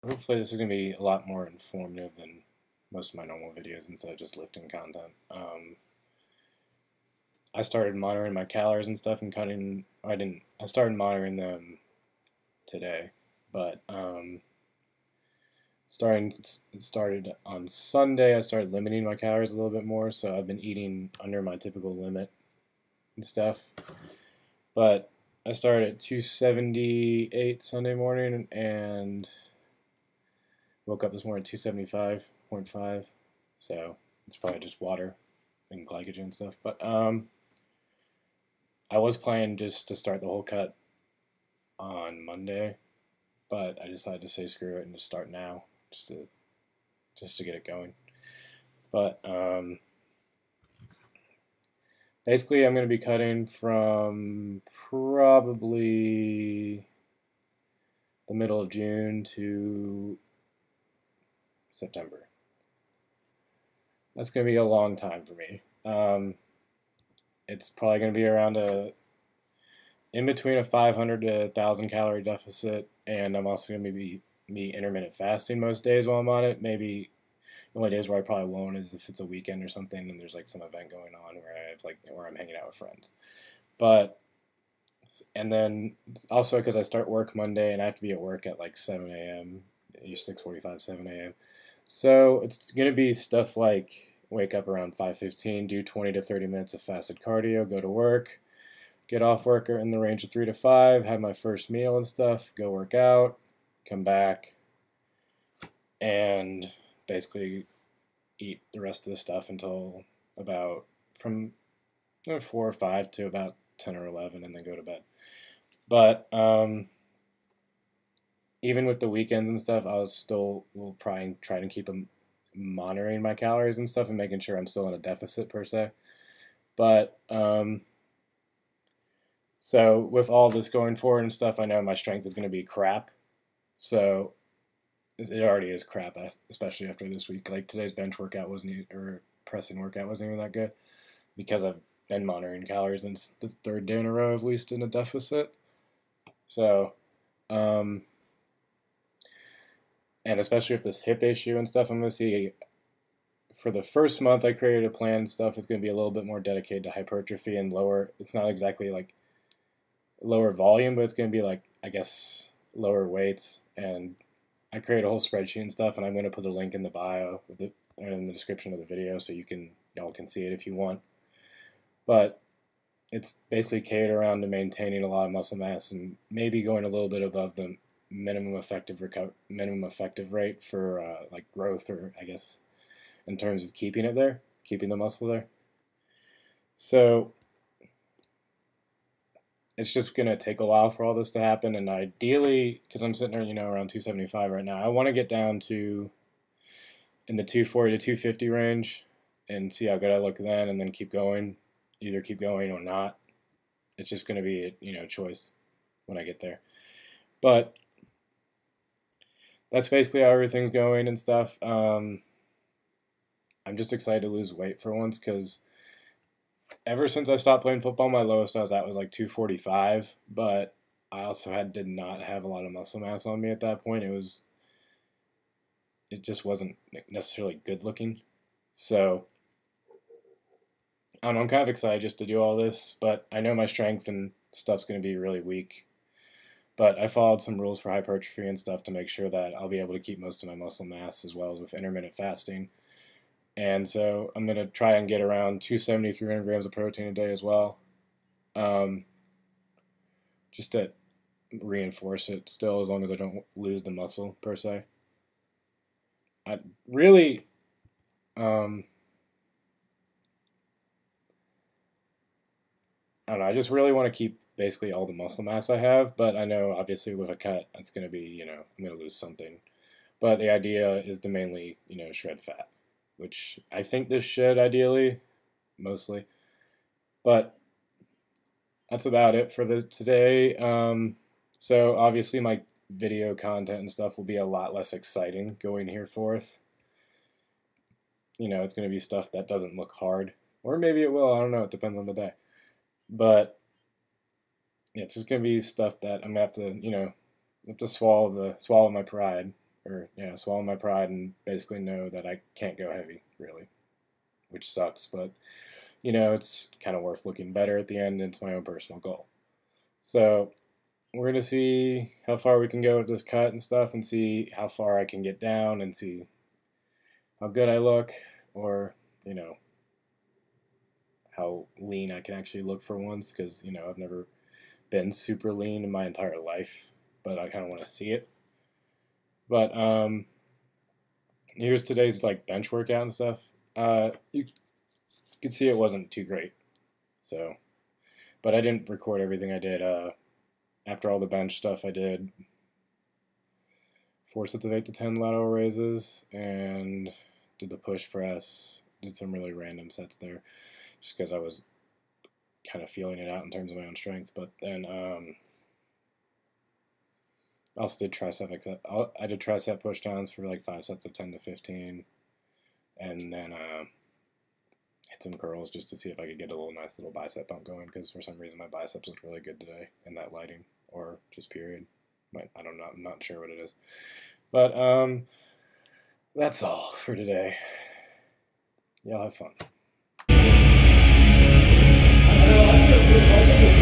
Hopefully this is going to be a lot more informative than most of my normal videos instead of just lifting content. I started monitoring my calories and stuff and cutting. I started monitoring them today, but started on Sunday. I started limiting my calories a little bit more, so I've been eating under my typical limit and stuff. But I started at 278 Sunday morning and woke up this morning at 275.5. So it's probably just water and glycogen and stuff. But I was planning just to start the whole cut on Monday, but I decided to say screw it and just start now, just to get it going. But basically, I'm going to be cutting from probably the middle of June to September. That's going to be a long time for me. It's probably going to be around in between a 500 to 1,000 calorie deficit, and I'm also going to be intermittent fasting most days while I'm on it. Maybe the only days where I probably won't is if it's a weekend or something and there's like some event going on where I'm hanging out with friends. But and then also because I start work Monday and I have to be at work at like 7 a.m. 6:45, 7 a.m. So it's going to be stuff like wake up around 5:15, do 20 to 30 minutes of fasted cardio, go to work, get off work in the range of 3 to 5, have my first meal and stuff, go work out, come back, and basically eat the rest of the stuff until about from 4 or 5 to about 10 or 11 and then go to bed. But even with the weekends and stuff, will probably try to keep monitoring my calories and stuff and making sure I'm still in a deficit per se. But so with all this going forward and stuff, I know my strength is going to be crap. So it already is crap, especially after this week. Like today's bench workout or pressing workout wasn't even that good because I've been monitoring calories and it's the third day in a row at least in a deficit. So, and especially with this hip issue and stuff, I'm going to see for the first month I created a plan and stuff. It's going to be a little bit more dedicated to hypertrophy and lower. It's not exactly like lower volume, but it's going to be like, I guess, lower weights. And I create a whole spreadsheet and stuff, and I'm going to put a link in the bio and in the description of the video so y'all can see it if you want. But it's basically catered around to maintaining a lot of muscle mass and maybe going a little bit above the minimum effective rate for like growth, or I guess in terms of keeping it there, keeping the muscle there. So it's just going to take a while for all this to happen, and ideally, because I'm sitting there, around 275 right now, I want to get down to in the 240 to 250 range and see how good I look then, and then either keep going or not. It's just going to be a choice when I get there. But that's basically how everything's going and stuff. I'm just excited to lose weight for once because ever since I stopped playing football, my lowest I was at was like 245, but I also did not have a lot of muscle mass on me at that point. It just wasn't necessarily good looking. So I don't know, I'm kind of excited just to do all this, but I know my strength and stuff's going to be really weak. But I followed some rules for hypertrophy and stuff to make sure that I'll be able to keep most of my muscle mass as well as with intermittent fasting. And so I'm going to try and get around 270, 300 grams of protein a day as well. Just to reinforce it still, as long as I don't lose the muscle per se. I really, I don't know, I just really want to keep basically all the muscle mass I have, but I know obviously with a cut, it's going to be, I'm going to lose something. But the idea is to mainly, shred fat, which I think this should ideally, mostly. But that's about it for today. So obviously my video content and stuff will be a lot less exciting going here forth. It's going to be stuff that doesn't look hard. Or maybe it will, I don't know, it depends on the day. But yeah, it's just going to be stuff that I'm going to have to, have to swallow my pride or yeah, swallow my pride and basically know that I can't go heavy, really, which sucks, but it's kind of worth looking better at the end, and it's my own personal goal. So we're going to see how far we can go with this cut and stuff, and see how far I can get down, and see how good I look, or, how lean I can actually look for once, because, I've never been super lean in my entire life, but I kind of want to see it. But here's today's bench workout and stuff. You could see it wasn't too great, so, but I didn't record everything I did. After all the bench stuff, I did 4 sets of 8 to 10 lateral raises, and did the push press, did some really random sets there, just because I was kind of feeling it out in terms of my own strength. But then I also did tricep. I did tricep push downs for 5 sets of 10 to 15, and then hit some curls just to see if I could get a nice little bicep bump going, because for some reason my biceps look really good today in that lighting, or just period. I don't know. I'm not sure what it is. But that's all for today. Y'all have fun. I feel good.